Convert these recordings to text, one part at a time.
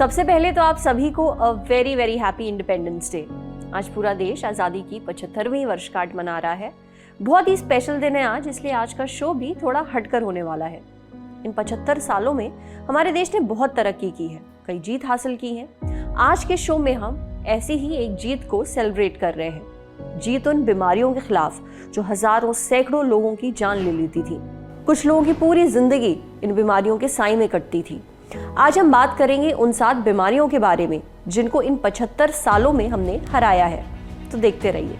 सबसे पहले तो आप सभी को a very very happy independence day. आज पूरा देश आज़ादी की 75वीं वर्षगांठ मना रहा है। बहुत ही स्पेशल दिन है आज, इसलिए आज का शो भी थोड़ा हटकर होने वाला है। इन 75 सालों में हमारे देश ने बहुत तरक्की की है, कई जीत हासिल की है। आज के शो में हम ऐसी ही एक जीत को सेलिब्रेट कर रहे हैं। जीत उन बीमारियों के खिलाफ जो हजारों सैकड़ों लोगों की जान ले लेती थी। कुछ लोगों की पूरी जिंदगी इन बीमारियों के साए में कटती थी। आज हम बात करेंगे उन 7 बीमारियों के बारे में जिनको इन 75 सालों में हमने हराया है। तो देखते रहिए।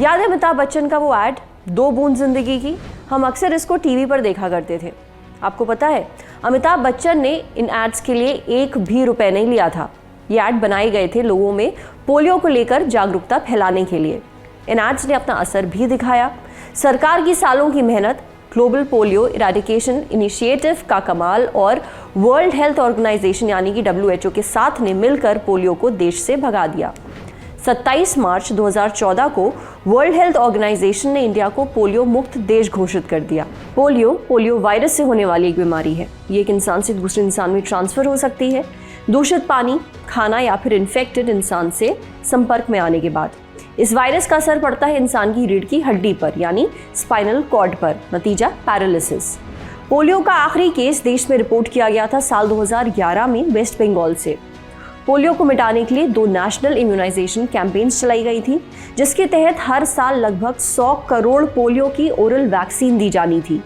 याद है अमिताभ बच्चन का वो एड, 2 बूंद जिंदगी की? हम अक्सर इसको टीवी पर देखा करते थे। आपको पता है अमिताभ बच्चन ने इन एड्स के लिए 1 भी रुपए नहीं लिया था। ये ऐड बनाए गए थे लोगों में पोलियो को लेकर जागरूकता फैलाने के लिए। इन एड्स ने अपना असर भी दिखाया। सरकार की सालों की मेहनत, ग्लोबल पोलियो इरेडिकेशन इनिशिएटिव का कमाल और वर्ल्ड हेल्थ ऑर्गेनाइजेशन यानी कि WHO के साथ ने मिलकर पोलियो को देश से भगा दिया। 27 मार्च 2014 को वर्ल्ड हेल्थ ऑर्गेनाइजेशन ने इंडिया को पोलियो मुक्त देश घोषित कर दिया। पोलियो वायरस से होने वाली एक बीमारी है। ये एक इंसान से दूसरे इंसान में ट्रांसफर हो सकती है दूषित पानी, खाना या फिर इन्फेक्टेड इंसान से संपर्क में आने के बाद। इस वायरस का असर पड़ता है इंसान की रीढ़ की हड्डी पर यानी स्पाइनल कॉर्ड पर, नतीजा पैरालिसिस। पोलियो का आखिरी केस देश में रिपोर्ट किया गया था साल 2011 में वेस्ट बंगाल से। पोलियो को मिटाने के लिए 2 नेशनल इम्यूनाइजेशन कैंपेन्स चलाई गई थी, जिसके तहत हर साल लगभग 100 करोड़ पोलियो की ओरल वैक्सीन दी जानी थी।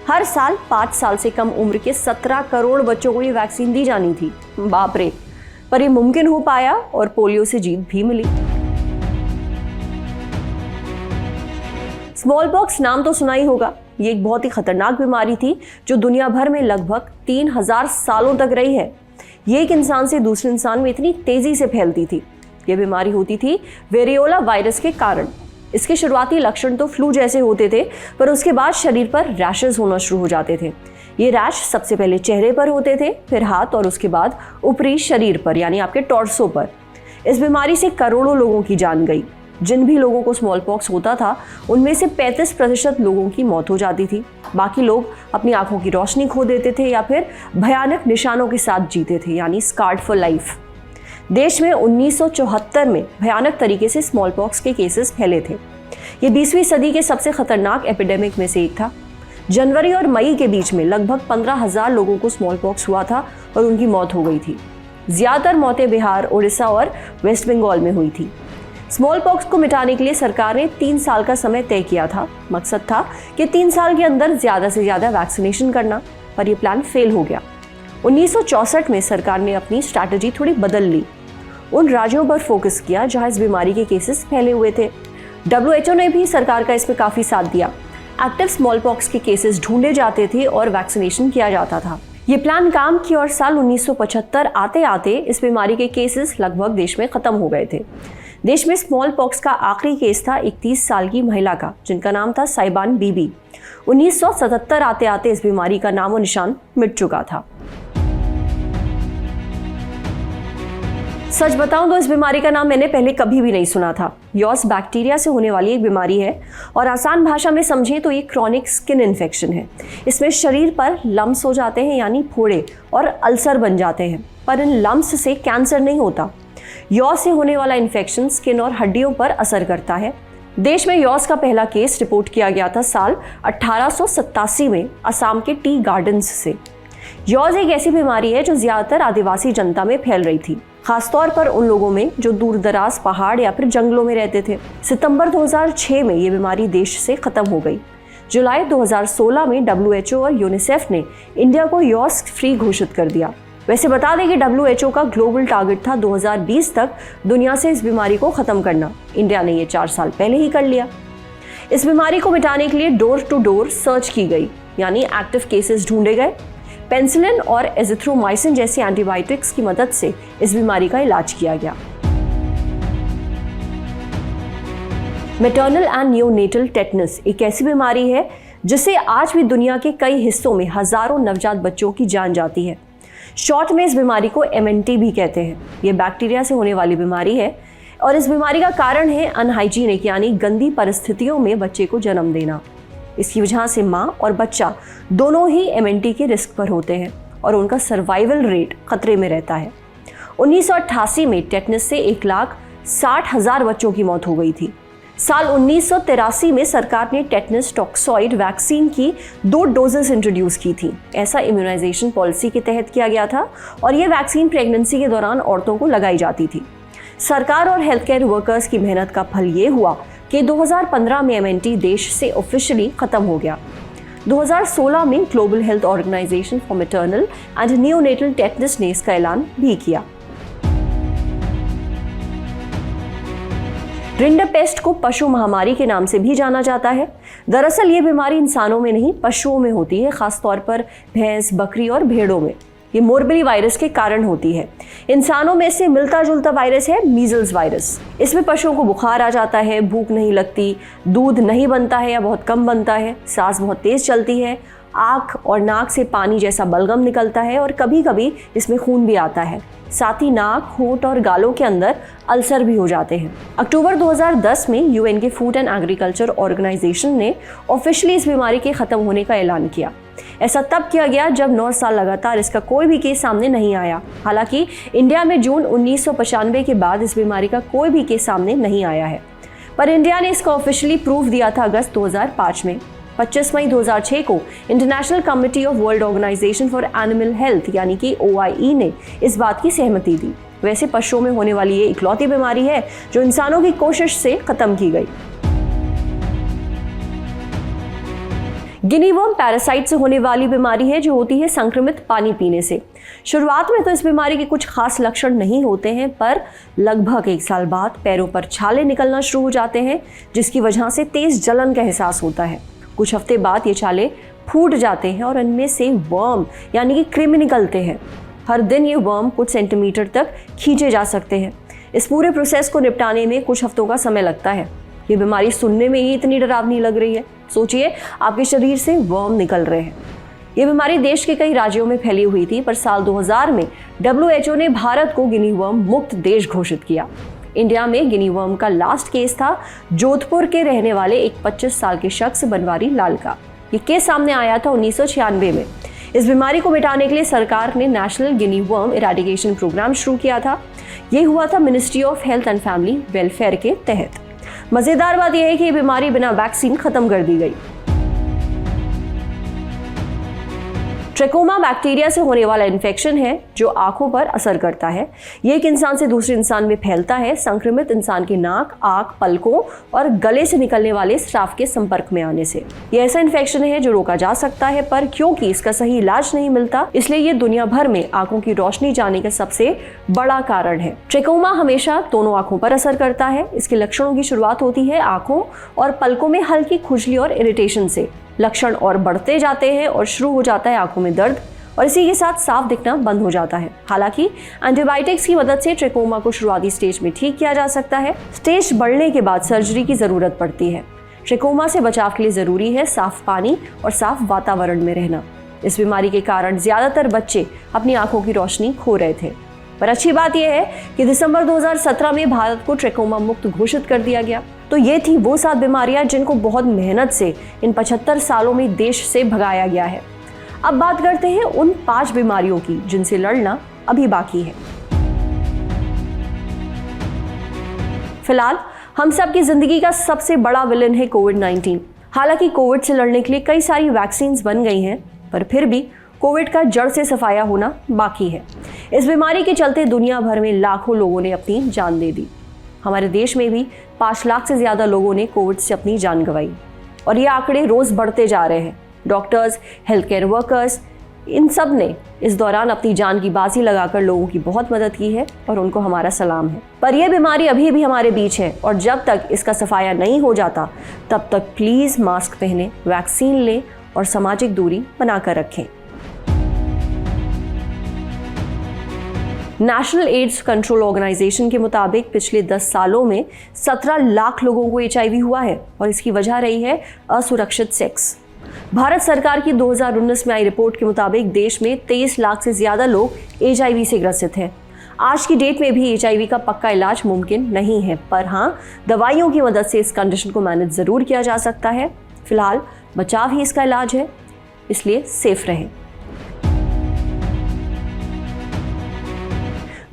हर साल 5 साल से कम उम्र के 17 करोड़ बच्चों को ये वैक्सीन दी जानी थी। बाप रे, पर ये मुमकिन हो पाया और पोलियो से जीत भी मिली। स्मॉल पॉक्स नाम तो सुना ही होगा। ये एक बहुत ही खतरनाक बीमारी थी जो दुनिया भर में लगभग 3000 सालों तक रही है। ये एक इंसान से दूसरे इंसान में इतनी तेजी से फैलती थी। ये बीमारी होती थी वेरियोला वायरस के कारण। इसके शुरुआती लक्षण तो फ्लू जैसे होते थे, पर उसके बाद शरीर पर रैशेस होना शुरू हो जाते थे। ये रैश सबसे पहले चेहरे पर होते थे, फिर हाथ और उसके बाद ऊपरी शरीर पर यानी आपके टॉर्सो पर। इस बीमारी से करोड़ों लोगों की जान गई। जिन भी लोगों को स्मॉल पॉक्स होता था उनमें से 35% लोगों की मौत हो जाती थी। बाकी लोग अपनी आंखों की रोशनी खो देते थे या फिर भयानक निशानों के साथ जीते थे यानी स्कार्ड फॉर लाइफ। देश में 1974 में भयानक तरीके से स्मॉल पॉक्स के केसेस फैले थे। ये 20वीं सदी के सबसे खतरनाक एपिडेमिक में से एक था। जनवरी और मई के बीच में लगभग 15,000 लोगों को स्मॉल पॉक्स हुआ था और उनकी मौत हो गई थी। ज्यादातर मौतें बिहार, उड़ीसा और वेस्ट बंगाल में हुई थी। स्मॉल पॉक्स को मिटाने के लिए सरकार ने 3 साल का समय तय किया था। मकसद था कि 3 साल के अंदर ज्यादा से ज्यादा वैक्सीनेशन करना, पर यह प्लान फेल हो गया। 1964 में सरकार ने अपनी स्ट्रैटेजी थोड़ी बदल ली। उन राज्यों पर फोकस किया जहां इस बीमारी के केसेस फैले हुए थे। WHO ने भी सरकार का इसमें काफी साथ दिया। एक्टिव स्मॉल पॉक्स के केसेस ढूंढे जाते थे और वैक्सीनेशन किया जाता था। ये प्लान काम किया और साल 1975 आते आते इस बीमारी के केसेस लगभग देश में खत्म हो गए थे। देश में स्मॉल पॉक्स का आखिरी केस था 31 साल की महिला का, जिनका नाम था साइबान बीबी। 1977 आते आते इस बीमारी का नामो निशान मिट चुका था। सच बताऊं तो इस बीमारी का नाम मैंने पहले कभी भी नहीं सुना था। यॉस बैक्टीरिया से होने वाली एक बीमारी है और आसान भाषा में समझें तो ये क्रॉनिक स्किन इन्फेक्शन है। इसमें शरीर पर लम्स हो जाते हैं यानी फोड़े और अल्सर बन जाते हैं, पर इन लम्स से कैंसर नहीं होता। यॉस से होने वाला इन्फेक्शन स्किन और हड्डियों पर असर करता है। देश में यॉस का पहला केस रिपोर्ट किया गया था साल 1887 में असम के टी गार्डन्स से। यॉस एक ऐसी बीमारी है जो ज्यादातर आदिवासी जनता में फैल रही थी, खासतौर पर उन लोगों में जो दूर दराज पहाड़ या फिर जंगलों में रहते थे। सितंबर 2006 में ये बीमारी देश से खत्म हो गई। जुलाई 2016 में WHO और यूनिसेफ ने इंडिया को यॉस फ्री घोषित कर दिया। वैसे बता दें कि WHO का ग्लोबल टारगेट था 2020 तक दुनिया से इस बीमारी को खत्म करना। इंडिया ने ये 4 साल पहले ही कर लिया। इस बीमारी को मिटाने के लिए डोर टू डोर सर्च की गई यानी एक्टिव केसेस ढूंढे गए। पेनिसिलिन और एजिथ्रोमाइसिन जैसी एंटीबायोटिक्स की मदद से इस बीमारी का इलाज किया गया। मैटरनल एंड नियोनेटल टेटनस एक ऐसी बीमारी है जिससे आज भी दुनिया के कई हिस्सों में हजारों नवजात बच्चों की जान जाती है। शॉर्ट में इस बीमारी को MNT भी कहते हैं। यह बैक्टीरिया से होने वाली बीमारी है। और इस बीमारी का कारण है अनहाइजीनिक यानी गंदी परिस्थितियों में बच्चे को जन्म देना। इसकी वजह से माँ और बच्चा दोनों ही MNT के रिस्क पर होते हैं और उनका सर्वाइवल रेट खतरे में रहता है। 1988 में टेटनस से 1,60,000 बच्चों की मौत हो गई थी। साल 1983 में सरकार ने टेटनस टॉक्सॉइड वैक्सीन की 2 डोजेस इंट्रोड्यूस की थी। ऐसा इम्यूनाइजेशन पॉलिसी के तहत किया गया था और यह वैक्सीन प्रेगनेंसी के दौरान औरतों को लगाई जाती थी। सरकार और हेल्थ केयर वर्कर्स की मेहनत का फल ये हुआ कि 2015 में MNT देश से ऑफिशियली खत्म हो गया। 2016 में global health organization for maternal and neonatal tetanus ने इसका ऐलान भी किया। रिंडरपेस्ट को पशु महामारी के नाम से भी जाना जाता है। दरअसल ये बीमारी इंसानों में नहीं पशुओं में होती है, खासतौर पर भैंस, बकरी और भेड़ों में। ये मोरबेली वायरस के कारण होती है। इंसानों में से मिलता जुलता वायरस है मीजल्स वायरस। इसमें पशुओं को बुखार आ जाता है, भूख नहीं लगती, दूध नहीं बनता है या बहुत कम बनता है, सांस बहुत तेज चलती है, आँख और नाक से पानी जैसा बलगम निकलता है और कभी कभी इसमें खून भी आता है। साथ ही नाक, होंठ और गालों के अंदर अल्सर भी हो जाते हैं। अक्टूबर 2010 में UN के फूड एंड एग्रीकल्चर ऑर्गेनाइजेशन ने ऑफिशियली इस बीमारी के खत्म होने का ऐलान किया। ऐसा तब किया गया जब 9 साल लगातार इसका कोई भी केस सामने नहीं आया। हालांकि इंडिया में जून 1995 के बाद इस बीमारी का कोई भी केस सामने नहीं आया है, पर इंडिया ने इसका ऑफिशियली प्रूफ दिया था अगस्त 2005 में। 25 मई 2006 को international committee of world organization for animal health यानी कि OIE ने इस बात की सहमति दी। वैसे पशुओं में होने वाली ये इकलौती बीमारी है जो इंसानों की कोशिश से खत्म की गई। गिनी वर्म पैरासाइट से होने वाली बीमारी है जो होती है संक्रमित पानी पीने से। शुरुआत में तो इस बीमारी के कुछ खास लक्षण नहीं होते हैं, पर लगभग 1 साल बाद पैरों पर छाले निकलना शुरू हो जाते हैं जिसकी वजह से तेज जलन का एहसास होता है। कुछ हफ्ते बाद ये छाले फूट जाते हैं और इनमें से वर्म यानी कि कृमि निकलते हैं। हर दिन ये वर्म कुछ सेंटीमीटर तक खींचे जा सकते हैं। इस पूरे प्रोसेस को निपटाने में कुछ हफ्तों का समय लगता है। ये बीमारी सुनने में ही इतनी डरावनी लग रही है। सोचिए, आपके शरीर से वर्म निकल रहे हैं। ये बीमारी देश के कई राज्यों में फैली हुई थी, पर साल 2000 में WHO ने भारत को गिनी वर्म मुक्त देश घोषित किया। इंडिया में गिनी वर्म का लास्ट केस था जोधपुर के रहने वाले एक 25 साल के शख्स बनवारी लाल का। ये केस सामने आया था 1996 में। इस बीमारी को मिटाने के लिए सरकार ने नेशनल गिनी वर्म इरेडिकेशन प्रोग्राम शुरू किया था। ये हुआ था ministry of health and family welfare के तहत। मजेदार बात यह है कि ये बीमारी बिना वैक्सीन खत्म कर दी गई। ट्रेकोमा बैक्टीरिया से होने वाला इन्फेक्शन है जो आंखों पर असर करता है। ये एक इंसान से दूसरे इंसान में फैलता है संक्रमित इंसान के नाक, आंख, पलकों और गले से निकलने वाले स्राव के संपर्क में आने से। ये ऐसा इन्फेक्शन है जो रोका जा सकता है, पर क्योंकि इसका सही इलाज नहीं मिलता, इसलिए ये दुनिया भर में आंखों की रोशनी जाने का सबसे बड़ा कारण है। ट्रेकोमा हमेशा दोनों आंखों पर असर करता है। इसके लक्षणों की शुरुआत होती है आंखों और पलकों में हल्की खुजली और इरिटेशन से। लक्षण और बढ़ते जाते हैं और शुरू हो जाता है आंखों में दर्द और इसी के साथ साफ दिखना बंद हो जाता है। हालांकि एंटीबायोटिक्स की मदद से ट्रेकोमा को शुरुआती स्टेज में ठीक किया जा सकता है। स्टेज बढ़ने के बाद सर्जरी की जरूरत पड़ती है। ट्रेकोमा से बचाव के लिए जरूरी है साफ पानी और साफ वातावरण में रहना। इस बीमारी के कारण ज्यादातर बच्चे अपनी आंखों की रोशनी खो रहे थे, पर अच्छी बात यह है कि दिसंबर 2017 में भारत को ट्रेकोमा मुक्त घोषित कर दिया गया। तो ये थी वो 7 बीमारियां जिनको बहुत मेहनत से इन 75 सालों में देश से भगाया गया है। अब बात करते हैं उन 5 बीमारियों की जिनसे लड़ना अभी बाकी है। फिलहाल हम सब की जिंदगी का सबसे बड़ा विलन है कोविड-19। हालांकि कोविड से लड़ने के लिए कई सारी वैक्सीन बन गई हैं, पर फिर भी कोविड का जड़ से सफाया होना बाकी है। इस बीमारी के चलते दुनिया भर में लाखों लोगों ने अपनी जान दे दी। हमारे देश में भी 5 लाख से ज्यादा लोगों ने कोविड से अपनी जान गंवाई और ये आंकड़े रोज बढ़ते जा रहे हैं। डॉक्टर्स, हेल्थ केयर वर्कर्स, इन सब ने इस दौरान अपनी जान की बाजी लगाकर लोगों की बहुत मदद की है और उनको हमारा सलाम है। पर यह बीमारी अभी भी हमारे बीच है और जब तक इसका सफाया नहीं हो जाता तब तक प्लीज मास्क पहने, वैक्सीन लें और सामाजिक दूरी बनाकर रखें। नेशनल एड्स कंट्रोल ऑर्गेनाइजेशन के मुताबिक पिछले 10 सालों में 17 लाख लोगों को HIV हुआ है और इसकी वजह रही है असुरक्षित सेक्स। भारत सरकार की 2019 में आई रिपोर्ट के मुताबिक देश में 23 लाख से ज्यादा लोग HIV से ग्रसित हैं। आज की डेट में भी HIV का पक्का इलाज मुमकिन नहीं है, पर हाँ, दवाइयों की मदद से इस कंडीशन को मैनेज ज़रूर किया जा सकता है। फिलहाल बचाव ही इसका इलाज है, इसलिए सेफ रहें।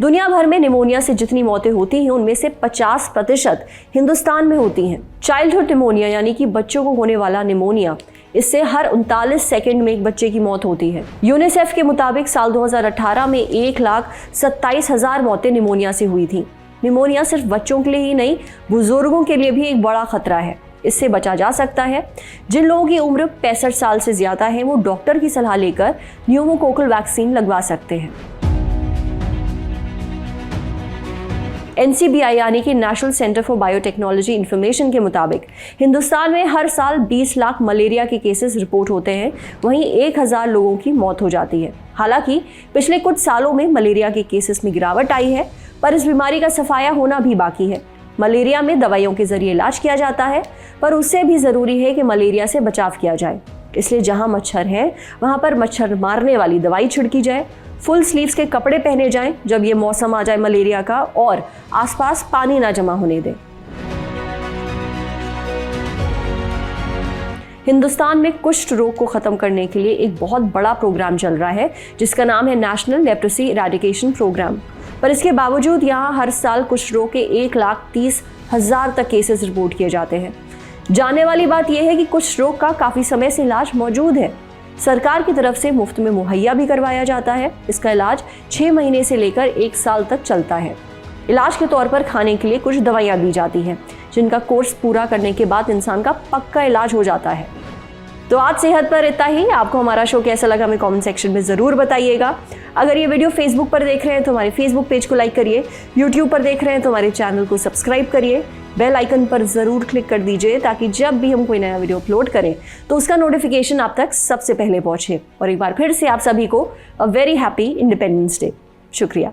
दुनिया भर में निमोनिया से जितनी मौतें होती हैं उनमें से 50% हिंदुस्तान में होती हैं। चाइल्डहुड निमोनिया यानी कि बच्चों को होने वाला निमोनिया, इससे हर 39 सेकंड में एक बच्चे की मौत होती है। यूनिसेफ के मुताबिक साल 2018 में 1,27,000 मौतें निमोनिया से हुई थी। निमोनिया सिर्फ बच्चों के लिए ही नहीं, बुजुर्गों के लिए भी एक बड़ा खतरा है। इससे बचा जा सकता है। जिन लोगों की उम्र 65 साल से ज्यादा है वो डॉक्टर की सलाह लेकर न्यूमोकोकल वैक्सीन लगवा सकते हैं। NCBI यानी कि national centre for biotechnology information के मुताबिक हिंदुस्तान में हर साल 20 लाख मलेरिया के केसेस रिपोर्ट होते हैं, वहीं 1,000 लोगों की मौत हो जाती है। हालांकि पिछले कुछ सालों में मलेरिया के केसेस में गिरावट आई है, पर इस बीमारी का सफाया होना भी बाकी है। मलेरिया में दवाइयों के जरिए इलाज किया जाता है, पर उससे भी ज़रूरी है कि मलेरिया से बचाव किया जाए। इसलिए जहाँ मच्छर है वहाँ पर मच्छर मारने वाली दवाई छिड़की जाए, फुल स्लीव्स के कपड़े पहने जाएं जब ये मौसम आ जाए मलेरिया का, और आसपास पानी ना जमा होने दें। हिंदुस्तान में कुष्ठ रोग को खत्म करने के लिए एक बहुत बड़ा प्रोग्राम चल रहा है जिसका नाम है नेशनल लेप्रोसी इरेडिकेशन प्रोग्राम। पर इसके बावजूद यहाँ हर साल कुष्ठ रोग के 1,30,000 तक केसेस रिपोर्ट किए जाते हैं। जानने वाली बात यह है कि कुष्ठ रोग का काफी समय से इलाज मौजूद है। सरकार की तरफ से मुफ्त में मुहैया भी करवाया जाता है। इसका इलाज 6 महीने से लेकर 1 साल तक चलता है। इलाज के तौर पर खाने के लिए कुछ दवाइयाँ दी जाती हैं, जिनका कोर्स पूरा करने के बाद इंसान का पक्का इलाज हो जाता है। तो आज सेहत पर इतना ही। आपको हमारा शो कैसा लगा हमें कमेंट सेक्शन में ज़रूर बताइएगा। अगर ये वीडियो फेसबुक पर देख रहे हैं तो हमारे फेसबुक पेज को लाइक करिए, यूट्यूब पर देख रहे हैं तो हमारे चैनल को सब्सक्राइब करिए, बेल आइकन पर ज़रूर क्लिक कर दीजिए ताकि जब भी हम कोई नया वीडियो अपलोड करें तो उसका नोटिफिकेशन आप तक सबसे पहले पहुंचे। और एक बार फिर से आप सभी को a very happy independence day. शुक्रिया।